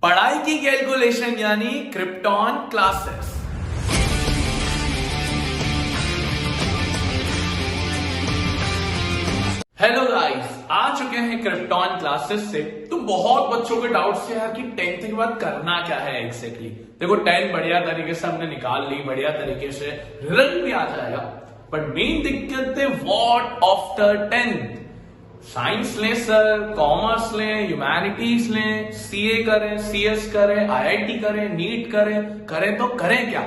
पढ़ाई की कैलकुलेशन यानी क्रिप्टॉन क्लासेस। हेलो गाइस, आ चुके हैं क्रिप्टॉन क्लासेस से। तो बहुत बच्चों के डाउट्स थे यार कि 10th के बाद करना क्या है एग्जैक्टली। देखो 10 बढ़िया तरीके से हमने निकाल ली, बढ़िया तरीके से रिजल्ट भी आ जाएगा, बट मेन दिक्कत है व्हाट आफ्टर 10th। साइंस लें सर, कॉमर्स लें, ह्यूमैनिटीज लें, सीए करें, सीएस करें, आईआईटी करें, नीट करें तो करें क्या।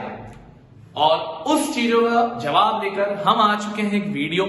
और उस चीजों का जवाब देकर हम आ चुके हैं एक वीडियो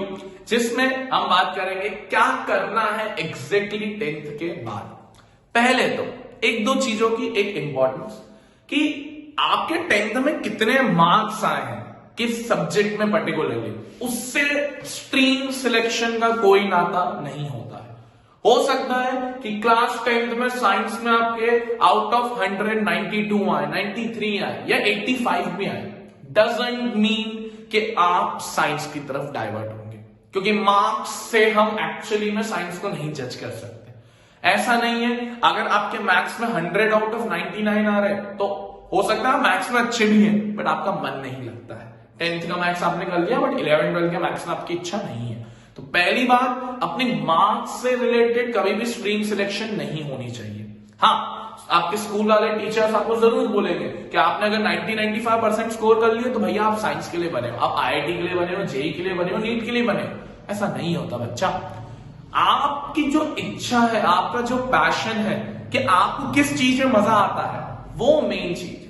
जिसमें हम बात करेंगे क्या करना है एग्जैक्टली 10th के बाद। पहले तो एक दो चीजों की एक इंपॉर्टेंस कि आपके 10th में कितने मार्क्स आए हैं किस सब्जेक्ट में पर्टिकुलरली, उससे स्ट्रीम सिलेक्शन का कोई नाता नहीं होता है। हो सकता है कि क्लास 10th में साइंस में आपके आउट ऑफ 192 आए, 93 आए या 85 भी आए, डजंट मीन कि आप साइंस की तरफ डाइवर्ट होंगे, क्योंकि मार्क्स से हम एक्चुअली में साइंस को नहीं जज कर सकते। ऐसा नहीं है अगर आपके मैथ्स में 100 आउट ऑफ 99 आ रहे हैं तो हो सकता है मैथ्स में अच्छे भी हैं बट आपका मन नहीं लगता है। 10th का मैथ्स आपने कर लिया बट 11-12 के मैथ्स में आपकी इच्छा नहीं है। तो पहली बात, अपने मार्क्स से रिलेटेड कभी भी स्ट्रीम सिलेक्शन नहीं होनी चाहिए। हाँ, आपके स्कूल वाले टीचर्स आपको जरूर बोलेंगे कि आपने अगर 90-95% स्कोर कर लिया तो भैया आप साइंस के लिए बने हो, आप आईआईटी के लिए बने हो, जेई के लिए बने हो, नीट के लिए बने हो। ऐसा नहीं होता बच्चा। आपकी जो इच्छा है, आपका जो पैशन है कि आपको किस चीज में मजा आता है, वो मेन चीज।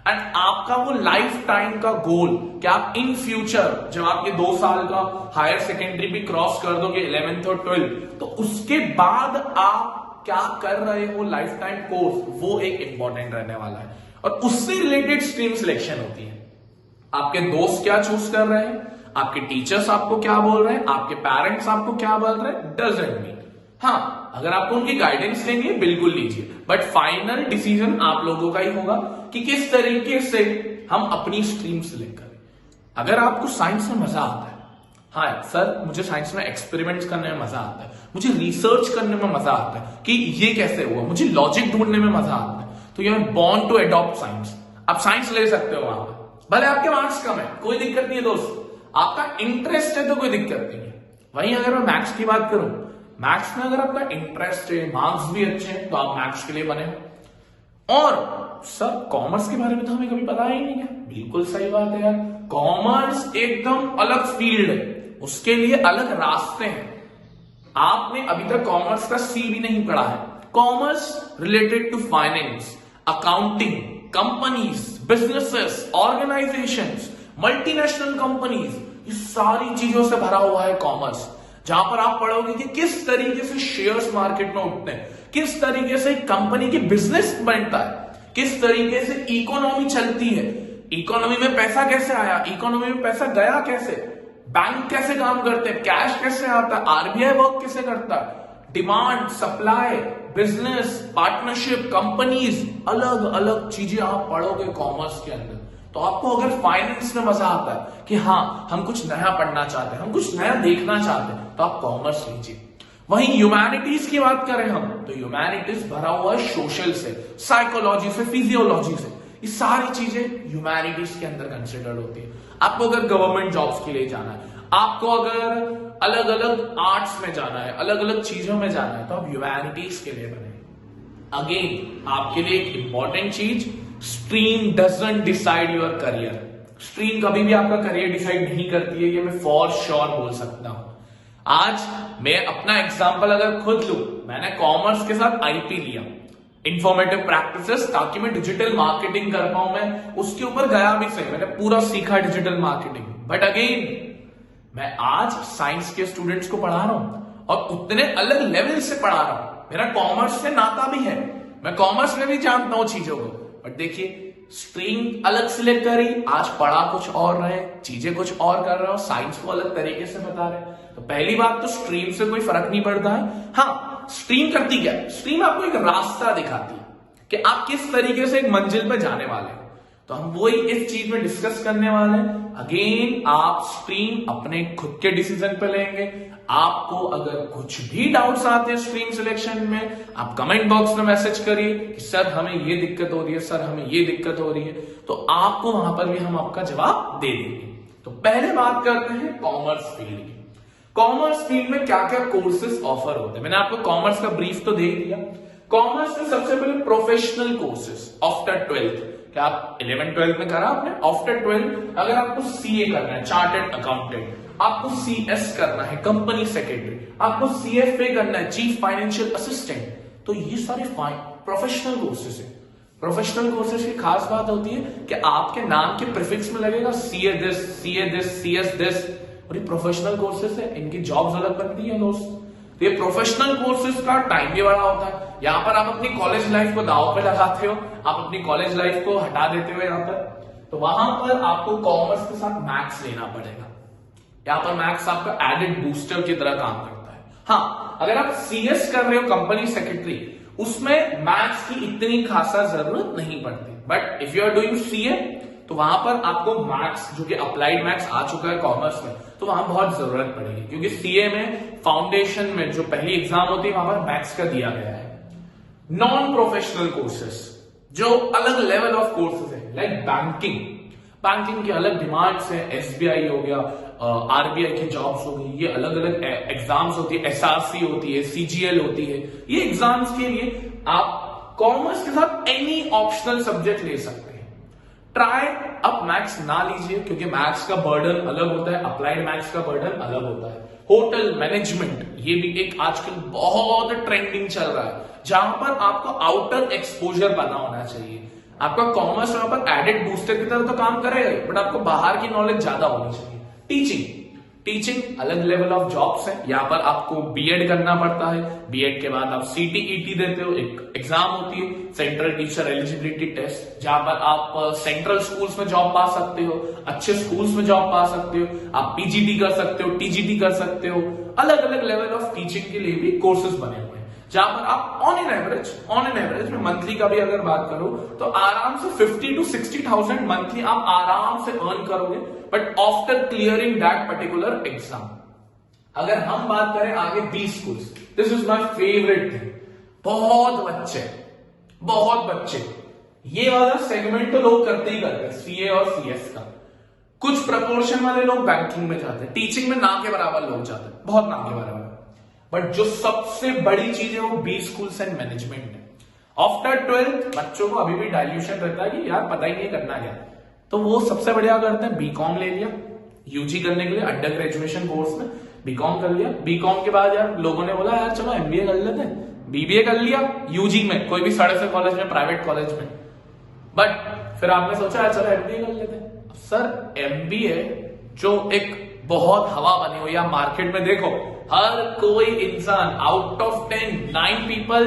एंड आपका वो लाइफ टाइम का गोल कि आप इन फ्यूचर जब आपके 2 साल का हायर सेकेंडरी भी क्रॉस कर दोगे 11th और 12th, तो उसके बाद आप क्या कर रहे हो लाइफ टाइम कोर्स, वो एक इंपॉर्टेंट रहने वाला है। और उससे रिलेटेड स्ट्रीम सिलेक्शन होती है। आपके दोस्त क्या चूज कर रहे हैं, आपके टीचर्स आपको क्या बोल रहे हैं, आपके पेरेंट्स आपको क्या बोल रहे हैं, डजंट मीन। हाँ, अगर आपको उनकी गाइडेंस लेनी है बिल्कुल लीजिए, बट फाइनल डिसीजन आप लोगों का ही होगा कि किस तरीके से हम अपनी स्ट्रीम सिलेक्ट करें। अगर आपको साइंस में मजा आता है, हाँ सर मुझे साइंस में एक्सपेरिमेंट्स करने में मजा आता है, मुझे रिसर्च करने में मजा आता है कि ये कैसे हुआ, मुझे लॉजिक ढूंढने में मजा आता है, तो you are born to adopt science. आप साइंस ले सकते हो वहां पर, भले आपके मार्क्स कम है, कोई दिक्कत नहीं है दोस्त, आपका इंटरेस्ट है तो कोई दिक्कत नहीं है। वहीं अगर मैं मैथ्स की बात करूं, मैथ्स में अगर आपका इंटरेस्ट है, मार्क्स भी अच्छे हैं, तो आप मैथ्स के लिए बने हो। और सर कॉमर्स के बारे में तो हमें कभी पता ही नहीं है, बिल्कुल सही बात है यार, कॉमर्स एकदम अलग फील्ड है, उसके लिए अलग रास्ते हैं। आपने अभी तक कॉमर्स का सी भी नहीं पढ़ा है। Commerce related to finance, accounting, companies, businesses, organisations, multinational companies, ये सारी चीजों से भरा हुआ है कॉमर्स, जहां पर आप पढ़ोगे कि किस तरीके से शेयर्स मार्केट में उठते हैं, किस तरीके से कंपनी की बिजनेस बनता है, किस तरीके से इकोनॉमी चलती है, इकोनॉमी में पैसा कैसे आया, इकोनॉमी में पैसा गया कैसे, बैंक कैसे काम करते हैं, कैश कैसे आता है, आरबीआई वर्क कैसे करता है, demand, supply, business, partnership, companies, अलग अलग चीजें आप पढ़ोगे कॉमर्स के अंदर। तो आपको अगर फाइनेंस में मजा आता है कि हाँ हम कुछ नया पढ़ना चाहते हैं, हम कुछ नया देखना चाहते हैं, तो आप कॉमर्स लीजिए। वहीं ह्यूमैनिटीज की बात करें हम, तो ह्यूमैनिटीज भरा हुआ है सोशल से, साइकोलॉजी से, फिजियोलॉजी से, ये सारी चीजें ह्यूमैनिटीज के अंदर कंसिडर्ड होती है। आपको अगर गवर्नमेंट जॉब्स के लिए जाना है, आपको अगर अलग अलग आर्ट्स में जाना है, अलग अलग चीजों में जाना है, तो आप ह्यूमैनिटीज के लिए बने। अगेन आपके लिए एक इंपॉर्टेंट चीज, stream doesn't decide your career. Stream कभी भी आपका करियर डिसाइड नहीं करती है, ये मैं फॉर श्योर बोल सकता हूं। आज मैं अपना एग्जांपल अगर खुद लूं, मैंने कॉमर्स के साथ आईपी लिया, इंफॉर्मेटिव प्रैक्टिसेस, ताकि मैं डिजिटल मार्केटिंग कर पाऊं। मैं उसके ऊपर गया भी सही, मैंने पूरा सीखा डिजिटल मार्केटिंग, बट अगेन मैं आज साइंस के स्टूडेंट्स को पढ़ा रहा हूं और उतने अलग लेवल से पढ़ा रहा हूं। मेरा कॉमर्स से नाता भी है, मैं कॉमर्स में भी जानता हूं चीजों को, बट देखिए स्ट्रीम अलग सिलेक्ट करी, आज पढ़ा कुछ और रहे, चीजें कुछ और कर रहे हो, साइंस को अलग तरीके से बता रहे। तो पहली बात तो स्ट्रीम से कोई फर्क नहीं पड़ता है। हाँ, स्ट्रीम करती क्या है, स्ट्रीम आपको एक रास्ता दिखाती है कि आप किस तरीके से एक मंजिल पे जाने वाले हैं। तो हम वही इस चीज में डिस्कस करने वाले हैं। अगेन आप स्ट्रीम अपने खुद के डिसीजन पे लेंगे। आपको अगर कुछ भी डाउट्स आते हैं स्ट्रीम सिलेक्शन में, आप कमेंट बॉक्स में मैसेज करिए कि सर हमें ये दिक्कत हो रही है, सर हमें ये दिक्कत हो रही है, तो आपको वहां पर भी हम आपका जवाब दे देंगे। तो पहले बात करते हैं कॉमर्स फील्ड की। कॉमर्स फील्ड में क्या क्या कोर्सेज ऑफर होते हैं। मैंने आपको कॉमर्स का ब्रीफ तो दे ही दिया। कॉमर्स में सबसे पहले प्रोफेशनल कोर्सेज आफ्टर 12th। क्या आप 11th 12th में करा आपने? आफ्टर 12th अगर आपको सीए करना है, चार्टर्ड अकाउंटेंट, आपको सीएस करना है, कंपनी सेक्रेटरी, आपको सीएफए करना है, चीफ फाइनेंशियल असिस्टेंट, तो ये सारे प्रोफेशनल कोर्सेज है। प्रोफेशनल कोर्सेज की खास बात होती है कि आपके नाम के प्रीफिक्स में लगेगा सीए दिस, सीएस दिस, और ये प्रोफेशनल कोर्सेज है, इनकी जॉब्स अलग बनती है दोस्त। तो ये प्रोफेशनल कोर्सेज का टाइम भी बड़ा होता है। यहाँ पर आप अपनी कॉलेज लाइफ को दांव पे लगाते हो, आप अपनी कॉलेज लाइफ को हटा देते हो यहाँ पर। तो वहां पर आपको कॉमर्स के साथ मैथ्स लेना पड़ेगा। यहाँ पर मैथ्स आपका एडेड बूस्टर की तरह काम करता है। हाँ, अगर आप सीएस कर रहे हो, कंपनी सेक्रेटरी, उसमें मैथ्स की इतनी खासा जरूरत नहीं पड़ती। But if you are doing CA, तो वहां पर आपको मैथ्स, जो कि अप्लाइड मैथ्स आ चुका है कॉमर्स में, तो वहां बहुत जरूरत पड़ेगी, क्योंकि सीए में फाउंडेशन में जो पहली एग्जाम होती है वहां पर मैथ्स का दिया गया है। नॉन प्रोफेशनल कोर्सेस, जो अलग लेवल ऑफ कोर्सेज है, लाइक बैंकिंग। बैंकिंग की अलग डिमांड्स है, एसबीआई हो गया, आरबीआई की जॉब्स हो गई, ये अलग अलग एग्जाम्स होती है, एसआरसी होती है, सीजीएल होती है। ये एग्जाम्स के लिए आप कॉमर्स के साथ एनी ऑप्शनल सब्जेक्ट ले सकते हैं। ट्राई अब मैथ्स ना लीजिए, क्योंकि मैथ्स का बर्डन अलग होता है, अप्लाइड मैथ्स का बर्डन अलग होता है। होटल मैनेजमेंट, ये भी एक आजकल बहुत ट्रेंडिंग चल रहा है, जहां पर आपको आउटर एक्सपोजर बना होना चाहिए। आपका कॉमर्स वहां पर एडेड बूस्टर की तरह तो काम करेगा, बट आपको बाहर की नॉलेज ज्यादा होनी चाहिए। टीचिंग अलग लेवल ऑफ जॉब्स है। यहाँ पर आपको बीएड करना पड़ता है, बीएड के बाद आप सीटीईटी देते हो, एक एग्जाम होती है, सेंट्रल टीचर एलिजिबिलिटी टेस्ट, जहां पर आप सेंट्रल स्कूल्स में जॉब पा सकते हो, अच्छे स्कूल्स में जॉब पा सकते हो, आप पीजीटी कर सकते हो, टीजीटी कर सकते हो। अलग अलग लेवल ऑफ टीचिंग के लिए भी कोर्सेज बने हुए हैं, जहां पर आप ऑन एन एवरेज में मंथली का भी अगर बात करो तो आराम से 50 to 60,000 मंथली आप आराम से अर्न करोगे, but after clearing that particular exam. अगर हम बात करें आगे B schools, this is my favourite thing. बहुत बच्चे ये वाला सेगमेंट तो लोग करते ही करते हैं, सीए और सीएस का। कुछ प्रपोर्शन वाले लोग बैंकिंग में जाते हैं, टीचिंग में ना के बराबर लोग जाते हैं, बहुत ना के बराबर। बट जो सबसे बड़ी चीज है वो बी स्कूल्स एंड मैनेजमेंट है। आफ्टर 12th बच्चों को अभी भी डाइल्यूशन रहता है कि यार पता ही नहीं करना क्या, तो वो सबसे बढ़िया करते हैं बीकॉम ले लिया, यूजी करने के लिए अंडर ग्रेजुएशन कोर्स में बीकॉम कर लिया। बीकॉम के बाद यार लोगों ने बोला यार चलो एमबीए कर लेते हैं, बीबीए कर लिया यूजी में, कोई भी साढ़े से कॉलेज में, प्राइवेट कॉलेज में। बट फिर आपने सोचा यार चलो एमबीए कर लेते हैं। सर एमबीए जो एक बहुत हवा बनी हुई है, मार्केट में देखो हर कोई इंसान आउट ऑफ 10 9 पीपल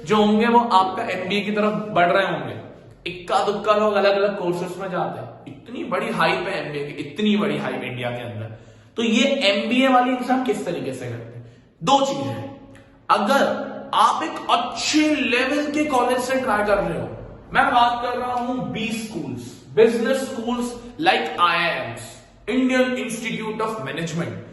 जो होंगे वो आपका एमबीए की तरफ बढ़ रहे होंगे। इक्का दुक्का लोग अलग अलग कोर्सेस में जाते हैं। इतनी बड़ी हाइप है एमबीए की, इतनी बड़ी हाइप इंडिया के अंदर। तो ये एमबीए वाली एग्जाम किस तरीके से करते हैं? दो चीजें हैं। अगर आप एक अच्छे लेवल के कॉलेज से ट्राई कर रहे हो, मैं बात कर रहा हूं B schools, business schools like IIMs, Indian Institute of Management.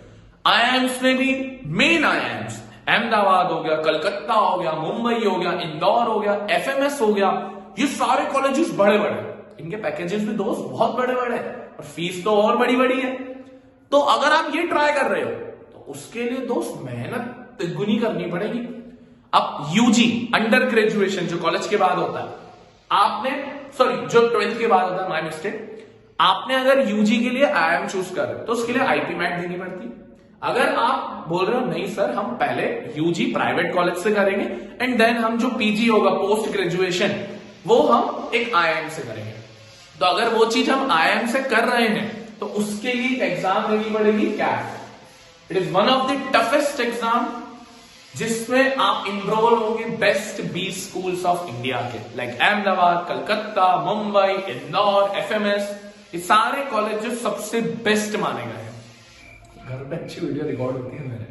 IIMs में भी मेन आईआईएम्स अहमदाबाद हो गया, कलकत्ता हो गया, मुंबई हो गया, इंदौर हो गया, एफएमएस हो गया, ये सारे कॉलेजेस बड़े बड़े, इनके पैकेजेस भी दोस्त बहुत बड़े बड़े और फीस तो और बड़ी बड़ी है। तो अगर आप ये ट्राई कर रहे हो तो उसके लिए दोस्त मेहनत तिगुनी करनी पड़ेगी। अब यूजी अंडर ग्रेजुएशन जो कॉलेज के बाद होता है, आपने जो 12th के बाद होता है, माय मिस्टेक, आपने अगर यूजी के लिए आईआईएम चूज कर रहे हो तो उसके लिए आईपी मैट देनी पड़ती। अगर आप बोल रहे हो नहीं सर हम पहले यूजी प्राइवेट कॉलेज से करेंगे एंड देन हम जो पीजी होगा पोस्ट ग्रेजुएशन वो हम एक आईआईएम से करेंगे, तो अगर वो चीज हम आईआईएम से कर रहे हैं तो उसके लिए एग्जाम देनी पड़ेगी CAT. It is one of the toughest exam जिसमें आप इनरोल होंगे best B schools of India के, लाइक अहमदाबाद, कलकत्ता, मुंबई, इंदौर, एफएमएस, ये सारे कॉलेज जो सबसे बेस्ट माने गए हैं। घर पे अच्छी वीडियो रिकॉर्ड होती है मेरे,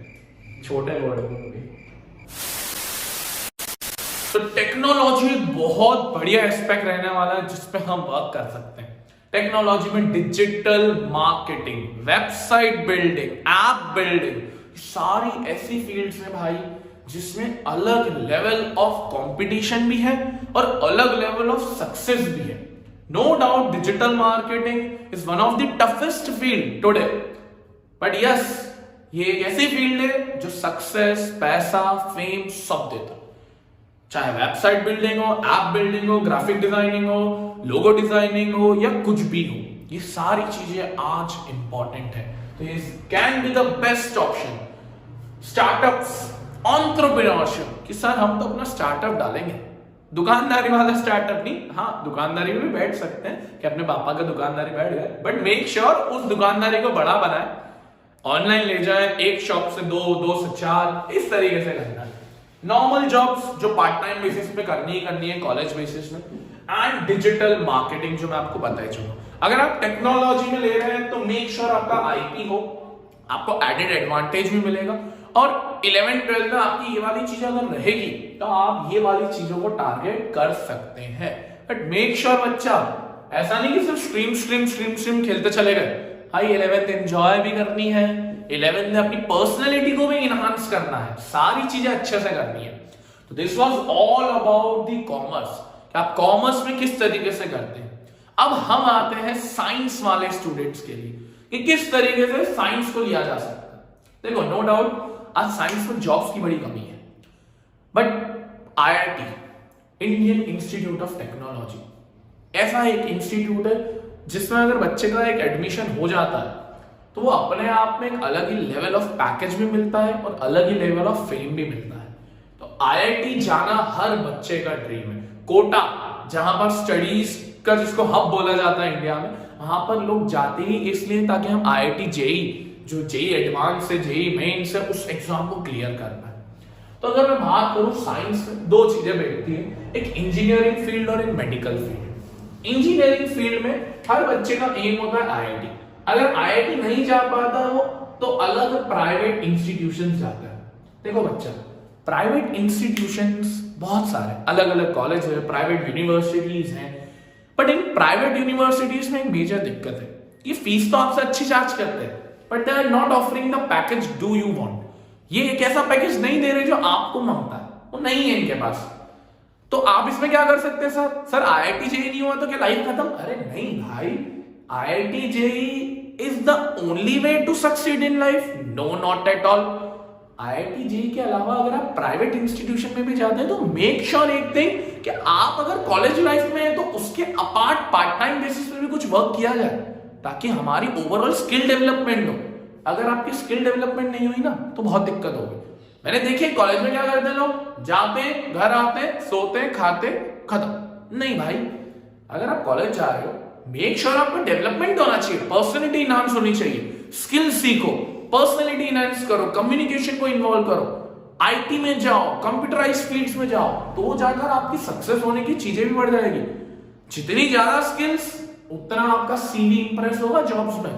छोटे वर्ड में भी। तो टेक्नोलॉजी एक बहुत बढ़िया एस्पेक्ट रहने वाला है जिसपे हम वर्क कर सकते हैं। टेक्नोलॉजी में digital marketing, website building, app building, सारी ऐसी फील्ड्स में भाई जिसमें अलग लेवल ऑफ कंपटीशन भी है और अलग लेवल ऑफ सक्सेस भी है। No doubt digital marketing is one of the toughest field today, but yes ये एक ऐसी फील्ड है जो सक्सेस, पैसा, फेम सब देता है। चाहे वेबसाइट बिल्डिंग हो, ऐप बिल्डिंग हो, ग्राफिक डिजाइनिंग हो, लोगो डिजाइनिंग हो या कुछ भी हो, ये सारी चीजें आज इंपॉर्टेंट है। तो ये can be the best option. Startups, entrepreneurship कि सर हम तो अपना स्टार्टअप डालेंगे, दुकानदारी वाला स्टार्टअप नहीं। हाँ, दुकानदारी में भी बैठ सकते हैं कि अपने पापा का दुकानदारी बैठ गए, बट मेक श्योर उस दुकानदारी को बड़ा बनाए, ऑनलाइन ले जाए, एक शॉप से दो से चार, इस तरीके से करना है। नॉर्मल जॉब्स जो पार्ट टाइम बेसिस पे करनी है कॉलेज बेसिस में, एंड डिजिटल मार्केटिंग जो मैं आपको बताई चुका। अगर आप टेक्नोलॉजी में ले रहे हैं तो मेक श्योर आपका आईपी हो, आपको एडेड एडवांटेज भी मिलेगा। और 11th-12th में आपकी ये वाली चीजें अगर रहेगी तो आप ये वाली चीजों को टारगेट कर सकते हैं। बट मेक श्योर बच्चा ऐसा नहीं कि सिर्फ स्ट्रीम खेलते चले गए। भाई 11th एंजॉय भी करनी है, 11th में अपनी पर्सनैलिटी को भी इनहांस करना है, सारी चीजें अच्छे से करनी है। तो this was all about the commerce, कि आप कॉमर्स में किस तरीके से करते हैं। अब हम आते हैं साइंस वाले स्टूडेंट्स के लिए कि किस तरीके से साइंस को लिया जा सकता है। देखो, नो डाउट आज साइंस में जॉब्स की बड़ी कमी है, but IIT, Indian Institute of technology, ऐसा एक इंस्टीट्यूट है जिसमें अगर बच्चे का एक एडमिशन हो जाता है तो वो अपने आप में एक अलग ही लेवल ऑफ पैकेज भी मिलता है और अलग ही लेवल ऑफ फेम भी मिलता है। तो आईआईटी जाना हर बच्चे का ड्रीम है। कोटा, जहां पर स्टडीज का जिसको हब बोला जाता है इंडिया में, वहां पर लोग जाते ही इसलिए ताकि हम आईआईटी जेई, जो जेई एडवांस है, जेई मेंस है, उस एग्जाम को क्लियर कर पाए। तो अगर मैं बात करूं साइंस में, दो चीजें बैठती है, एक इंजीनियरिंग फील्ड और एक मेडिकल फील्ड। इंजीनियरिंग फील्ड में हर बच्चे का एम होता है आईआईटी। अगर आईआईटी नहीं जा पाता वो तो अलग प्राइवेट इंस्टीट्यूशंस जाता है। देखो बच्चा, प्राइवेट इंस्टीट्यूशंस बहुत सारे अलग अलग कॉलेज है, प्राइवेट यूनिवर्सिटीज हैं, बट इन प्राइवेट यूनिवर्सिटीज में एक मेजर दिक्कत है, ये फीस तो आपसे अच्छी चार्ज करते हैं, but they are not offering the package do you want. ये एक ऐसा पैकेज नहीं दे रहे जो आपको मांगता है, वो नहीं है इनके पास। तो आप इसमें क्या कर सकते हैं? सर आईआईटी जेई नहीं हुआ तो क्या लाइफ खत्म? अरे नहीं भाई, IIT JEE is the only way to succeed in life? No, not at all. IIT JEE के अलावा अगर आप प्राइवेट इंस्टीट्यूशन में भी जाते हैं तो मेक श्योर एक थिंग कि आप अगर कॉलेज लाइफ में हैं तो उसके अपार्ट पार्ट टाइम बेसिस पे भी कुछ वर्क किया जाए ताकि हमारी ओवरऑल स्किल डेवलपमेंट हो। अगर आपकी स्किल डेवलपमेंट नहीं हुई ना तो बहुत दिक्कत होगी। मैंने देखिए कॉलेज में क्या करते हैं लोग, जाते हैं, घर आते हैं, सोते हैं, खाते, खत्म। नहीं भाई, अगर आप कॉलेज जा रहे हो मेक श्योर आपका डेवलपमेंट होना चाहिए, पर्सनैलिटी इनहांस होनी चाहिए, स्किल सीखो, पर्सनैलिटी इनहांस करो, कम्युनिकेशन को इन्वॉल्व करो, आईटी में जाओ, कंप्यूटराइज फील्ड्स में जाओ, तो जाकर आपकी सक्सेस होने की चीजें भी बढ़ जाएगी। जितनी ज्यादा स्किल्स उतना आपका सीवी इंप्रेस होगा जॉब्स में।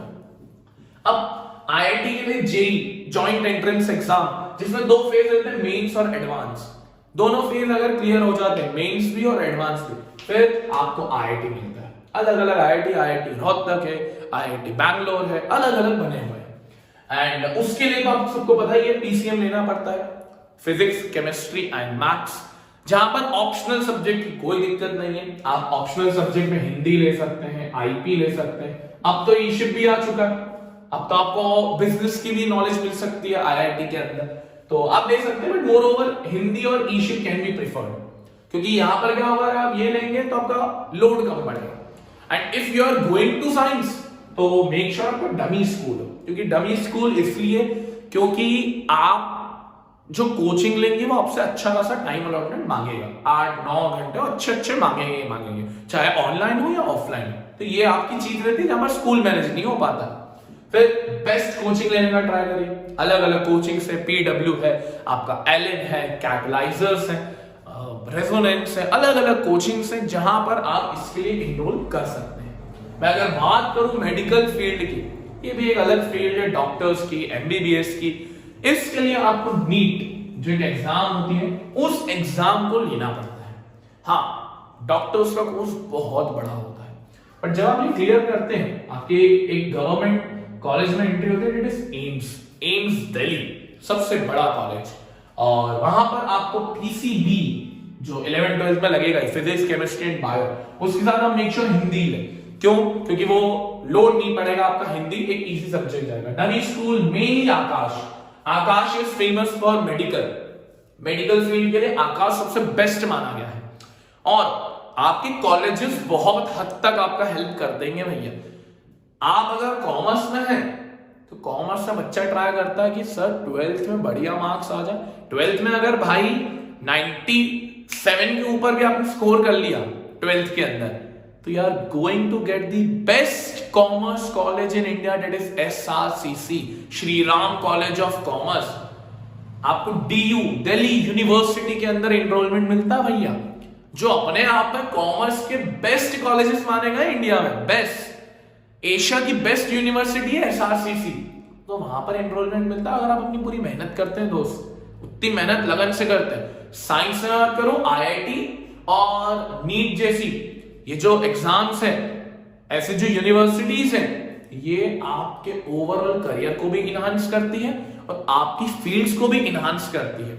अब आईआईटी के लिए जेई जॉइंट एंट्रेंस एग्जाम, जिसमें दो फेज रहते हैं, मेंस और एडवांस। दोनों फेज अगर क्लियर हो जाते हैं, मेंस भी और एडवांस भी, फिर आपको आईआईटी मिलता है। अलग अलग आईआईटी रोहतक है, आईआईटी बैंगलोर है, अलग अलग बने हुए हैं। एंड उसके लिए तो आप सबको पता ही है पीसीएम लेना पड़ता है, फिजिक्स, केमिस्ट्री एंड मैथ्स, जहां पर ऑप्शनल सब्जेक्ट की कोई दिक्कत नहीं है। आप ऑप्शनल सब्जेक्ट में हिंदी ले सकते हैं, आईपी ले सकते हैं। अब तो ईशिप भी आ चुका है, अब तो आपको बिजनेस की भी नॉलेज मिल सकती है आईआईटी के अंदर, तो आप ले सकते हैं। बट मोर ओवर हिंदी और ईशिप कैन बी प्रिफर्ड, क्योंकि यहां पर क्या होगा, आप ये लेंगे तो आपका लोड कम पड़ेगा। And if you are going to science तो मेक श्योर आपको डमी स्कूल हो, क्योंकि डमी स्कूल इसलिए क्योंकि आप जो कोचिंग लेंगे वो आपसे अच्छा खासा टाइम अलॉटमेंट मांगेगा, 8-9 घंटे अच्छे मांगेंगे, चाहे ऑनलाइन हो या ऑफलाइन हो। तो ये आपकी चीज रहती है जहां पर स्कूल मैनेज नहीं हो पाता। फिर बेस्ट कोचिंग लेने का ट्राई करिए, अलग अलग कोचिंग से, पीडब्ल्यू है, आपका एलन है, कैटलाइजर्स है, रेजोनेंस है, अलग अलग कोचिंग से जहां पर आप इसके लिए इनरोल कर सकते हैं। मैं अगर बात करूं मेडिकल फील्ड की, ये भी एक अलग फील्ड है, डॉक्टर्स की, एमबीबीएस की। इसके लिए आपको नीट जो एक एग्जाम होती है उस एग्जाम को लेना पड़ता है। हाँ, डॉक्टर्स का कोर्स बहुत बड़ा होता है, पर जब आप ये क्लियर करते हैं, आपके एक गवर्नमेंट कॉलेज में एंट्री होती है, इट इज एम्स दिल्ली, सबसे बड़ा कॉलेज, और वहां पर आपको पीसीबी जो 11 12 में लगेगा, फिजिक्स केमिस्ट्री एंड बायो, उसके साथ आप मेक श्योर हिंदी ले। क्यों? क्योंकि वो लोड नहीं पड़ेगा आपका, हिंदी एक इजी सब्जेक्ट जाएगा। नवी school mainly Aakash is famous for medical field के लिए आकाश सबसे बेस्ट माना गया है, और आपके कॉलेजेस बहुत हद तक आपका हेल्प कर देंगे भैया। आप अगर कॉमर्स में हैं तो कॉमर्स का बच्चा ट्राई करता है कि सर 12th में बढ़िया मार्क्स आ जाए। 12th में अगर भाई 97 के ऊपर भी आपने स्कोर कर लिया 12th के अंदर, तो you are going to get the best commerce college in India, that is SRCC, Shri Ram college of commerce. आपको DU दिल्ली यूनिवर्सिटी के अंदर एनरोलमेंट मिलता है भैया, जो अपने आप में कॉमर्स के बेस्ट कॉलेजेस माने गए इंडिया में, बेस्ट एशिया की बेस्ट यूनिवर्सिटी है SRCC, तो वहां पर एनरोलमेंट मिलता है अगर आप अपनी पूरी मेहनत करते हैं दोस्त, उतनी मेहनत लगन से करते हैं। साइंस में बात करो, IIT और नीट जैसी ये जो एग्जाम्स हैं, ऐसे जो यूनिवर्सिटीज हैं, ये आपके ओवरऑल करियर को भी इनहांस करती है और आपकी फील्ड्स को भी इनहांस करती है,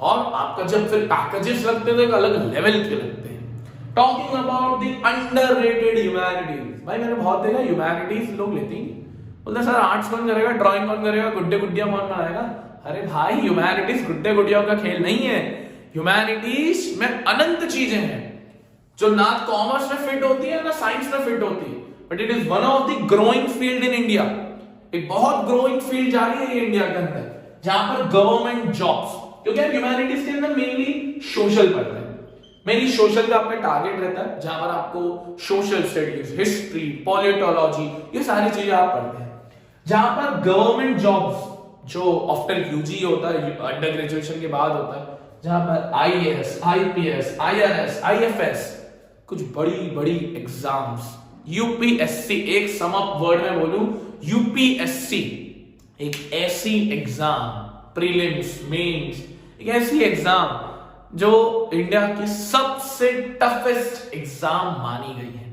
और आपका जब फिर पैकेजेस लगते हैं तो एक अलग लेवल के लगते हैं। Talking about the underrated humanities, भाई मैंने बहुत देखा ह्यूमैनिटीज लोग लेते ही बोलते सर आर्ट्स कौन करेगा, ड्राइंग कौन करेगा, गुड्डे गुड्डियां कौन बनाएगा। अरे भाई ह्यूमैनिटीज गुड्डे गुड्डियों का खेल नहीं है, ह्यूमैनिटीज में अनंत चीजें हैं जो ना कॉमर्स में फिट होती है ना साइंस में फिट होती है, but it is one of the growing field in India. एक बहुत ग्रोइंग फील्ड जा रही है ये इंडिया के अंदर, जहां पर गवर्नमेंट जॉब्स, क्योंकि ह्यूमैनिटीज के अंदर मेनली सोशल पढ़ते हैं, मेनली सोशल का अपना टारगेट रहता है, जहां पर आपको सोशल स्टडीज, हिस्ट्री, पॉलिटोलॉजी, ये सारी चीजें आप पढ़ते हैं। जहां पर गवर्नमेंट जॉब्स जो आफ्टर यूजी होता है, अंडर ग्रेजुएशन के बाद होता है, जहां पर IAS, IPS, IRS, IFS, कुछ बड़ी बड़ी एग्जाम्स, UPSC, एक सम अप वर्ड में बोलूं, UPSC एक ऐसी एग्जाम, प्रीलिम्स, मेंस, एक ऐसी एग्जाम जो इंडिया की सबसे टफेस्ट एग्जाम मानी गई है।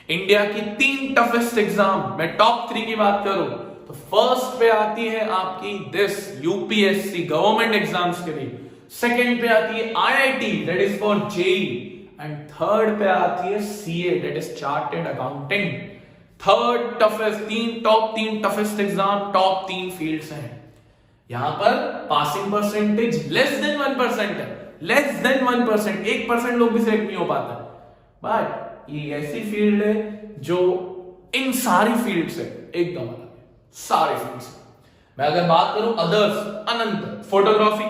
इंडिया की 3 टफेस्ट एग्जाम, मैं टॉप 3 की बात करूं तो फर्स्ट पे आती है आपकी दिस UPSC गवर्नमेंट एग्जाम्स के लिए, सेकंड पे आती है IIT that is for JEE, and third पे आती है CA that is chartered accounting. Third toughest, top 3 toughest exam, top 3 fields हैं। यहां पर पासिंग परसेंटेज लेस देन 1% है, लेस देन 1%, 1% लोग भी सिलेक्ट नहीं हो पाता, बट ये ऐसी फील्ड है जो इन सारी फील्ड से एकदम अलग है, सारे फील्ड से। मैं अगर बात करूं अदर्स, अनंत, फोटोग्राफी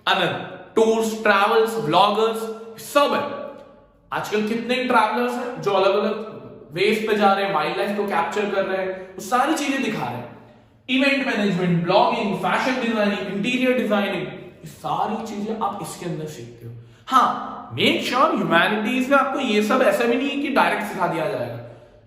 अनंत, टूर्स, ट्रैवल्स, ब्लॉगर्स, सब है। आजकल कितने ट्रैवलर्स हैं जो अलग अलग वेज पे जा रहे हैं, वाइल्ड लाइफ को कैप्चर कर रहे हैं, वो सारी चीजें दिखा रहे हैं। Event management, blogging, fashion designing, interior designing, सारी चीजें आप इसके अंदर सीखते हो। हाँ, मेक श्योर ह्यूमैनिटीज में आपको ये सब ऐसा भी नहीं है कि डायरेक्ट सिखा दिया जाएगा।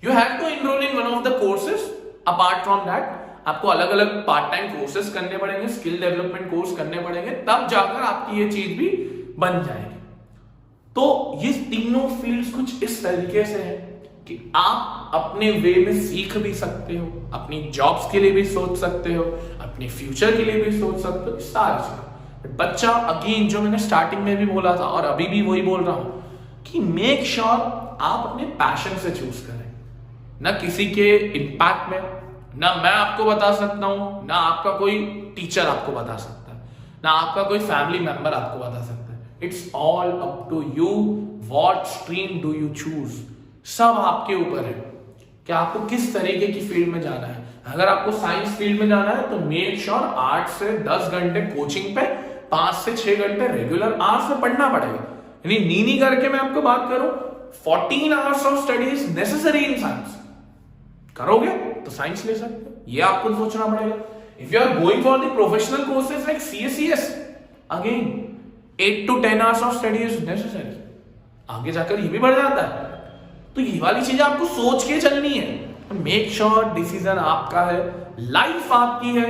You have to enrol in one of the courses. Apart from that आपको अलग अलग पार्ट टाइम कोर्सेज करने पड़ेंगे, स्किल डेवलपमेंट कोर्स करने पड़ेंगे, तब जाकर आपकी ये चीज भी बन जाएगी। तो ये तीनों फील्ड्स कुछ इस तरीके से है कि आप अपने वे में सीख भी सकते हो, अपनी जॉब्स के लिए भी सोच सकते हो, अपने फ्यूचर के लिए भी सोच सकते हो, सारी चीजें। बच्चा अगेन जो मैंने स्टार्टिंग में भी बोला था और अभी भी वही बोल रहा हूं कि मेक श्योर आप अपने पैशन से चूज करें, ना किसी के इंपैक्ट में। ना मैं आपको बता सकता हूं, ना आपका कोई टीचर आपको बता सकता है, ना आपका कोई फैमिली मेंबर आपको बता सकता है। It's all up to you, what stream do you choose, सब आपके ऊपर है कि आपको किस तरीके की फील्ड में जाना है। अगर आपको साइंस फील्ड में जाना है तो मेक श्योर 8 से 10 घंटे कोचिंग पे, 5 से 6 घंटे रेगुलर आवर्स में पढ़ना पड़ेगा। यानी नीनी करके मैं आपको बात करूं, 14 hours of study is necessary in science. करोगे तो साइंस ले सकते हो, ये आपको सोचना पड़ेगा। If you are going for the professional courses like CSCS, again 8 to 10 hours of study is necessary. आगे जाकर ये भी बढ़ जाता है। तो ये वाली चीजें आपको सोच के चलनी है। मेक श्योर डिसीजन आपका है, लाइफ आपकी है,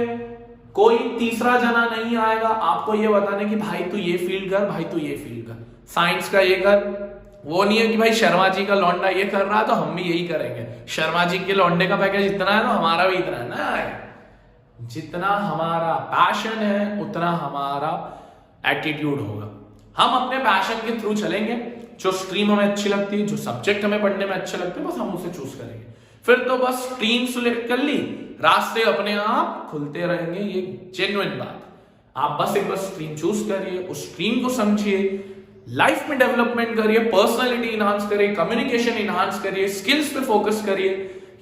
कोई तीसरा जना नहीं आएगा आपको ये बताने कि भाई तू ये फील्ड कर, भाई तू ये फील्ड कर, साइंस का ये कर। वो नहीं है कि भाई शर्मा जी का लौंडा ये कर रहा है तो हम भी यही करेंगे, शर्मा जी के लौंडे का पैकेज इतना है तो हमारा भी इतना है ना। जितना हमारा पैशन है उतना हमारा एटीट्यूड होगा। हम अपने पैशन के थ्रू चलेंगे, जो स्ट्रीम हमें अच्छी लगती है, जो सब्जेक्ट हमें पढ़ने में अच्छे लगते हैं, बस हम उसे चूज करेंगे। फिर तो बस स्ट्रीम सिलेक्ट कर ली, रास्ते अपने आप खुलते रहेंगे। ये जेन्युइन बात। आप बस एक बार स्ट्रीम चूज करिए, उस स्ट्रीम को समझिए, लाइफ में डेवलपमेंट करिए, पर्सनालिटी इनहांस करिए, कम्युनिकेशन इनहांस करिए, स्किल्स पे फोकस करिए।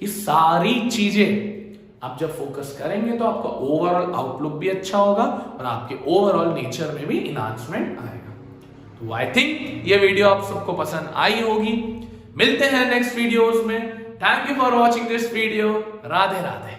ये सारी चीजें आप जब फोकस करेंगे तो आपका ओवरऑल आउटलुक भी अच्छा होगा और आपके ओवरऑल नेचर में भी इनहांसमेंट आएगा। तो आई थिंक ये वीडियो आप सबको पसंद आई होगी। मिलते हैं नेक्स्ट वीडियोस में। Thank you for watching this video. Radhe Radhe.